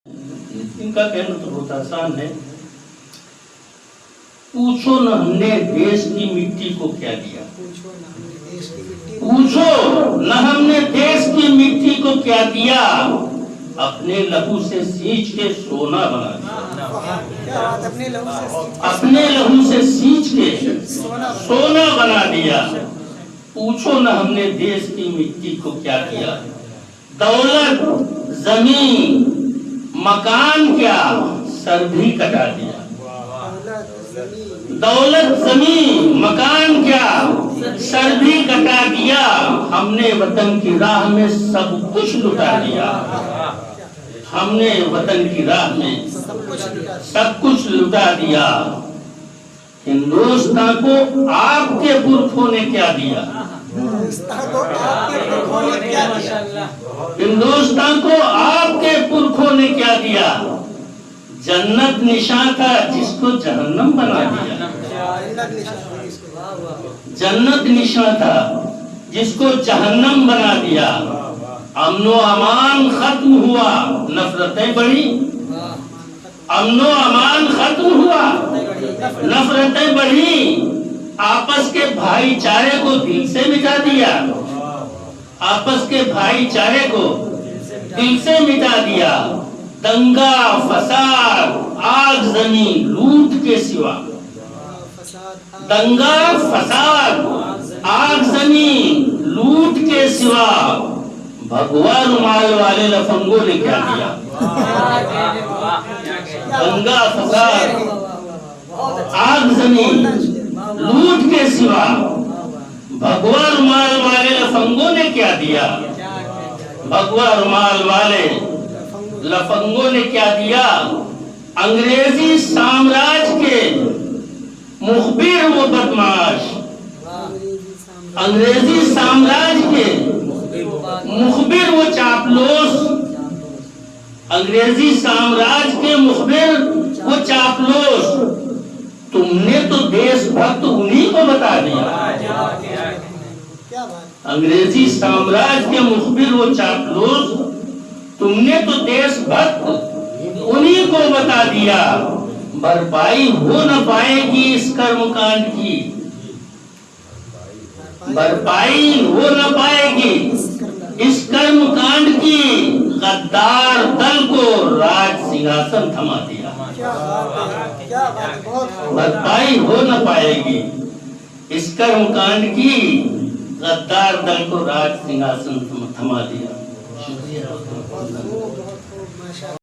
ان کا کہنا تو بہت آسان ہے. پوچھو نہ ہم نے دیش کی مٹی کو کیا دیا. پوچھو نہ ہم نے دیش کی مٹی کو کیا دیا. اپنے لہو سے سینچ کے سونا بنا دیا. اپنے لہو سے سینچ کے سونا بنا دیا. پوچھو نہ ہم نے دیش کی مٹی کو کیا دیا. دولت زمین مکان کیا سر بھی کٹا دیا. دولت زمین مکان کیا سر بھی کٹا دیا. ہم نے وطن کی راہ میں سب کچھ لٹا دیا. ہم نے وطن کی راہ میں سب کچھ لٹا دیا. ہندوستان کو آپ کے پرکھوں نے کیا دیا. ہندوستان کو آپ کے پرکھوں نے کیا دیا. جنت نشاں تھا جس کو جہنم بنا دیا. جنت نشاں تھا جس کو جہنم بنا دیا. امن و امان ختم ہوا نفرتیں بڑھی. امن و امان ختم ہوا نفرتیں بڑھی. آپس کے بھائی چارے کو دل سے مٹا دیا. آپس کے بھائی چارے کو دل سے مٹا دیا. دنگا فساد آگ زمین لوٹ کے سوا. دنگا فساد آگ زمین لوٹ کے سوا. بھگوا رومال والے لفنگوں نے کیا دیا. دنگا فساد آگ زمین لوٹ کے سوا. بھگوا رومال والے لفنگوں نے کیا دیا. بھگوا رومال والے لفنگوں نے کیا دیا. انگریزی سامراج کے مخبر و بدماش. انگریزی سامراج کے مخبر و چاپلوس. انگریزی سامراج کے مخبر و چاپلوس. تم نے تو دیش بھکت انہی کو بتا دیا. انگریزی سامراج کے مخبر و چاپلوس تم نے تو دیش بھکت انہی کو بتا دیا. بھرپائی ہو نہ پائے گی اس کرم کانڈ کی. بھرپائی ہو نہ پائے گی اس کرم کانڈ کی. غدار دل کو راج سنگھاسن تھما دیا. بھرپائی ہو نہ پائے گی اس کرم کانڈ کی. غدار دل کو راج سنگھاسن تھما دیا.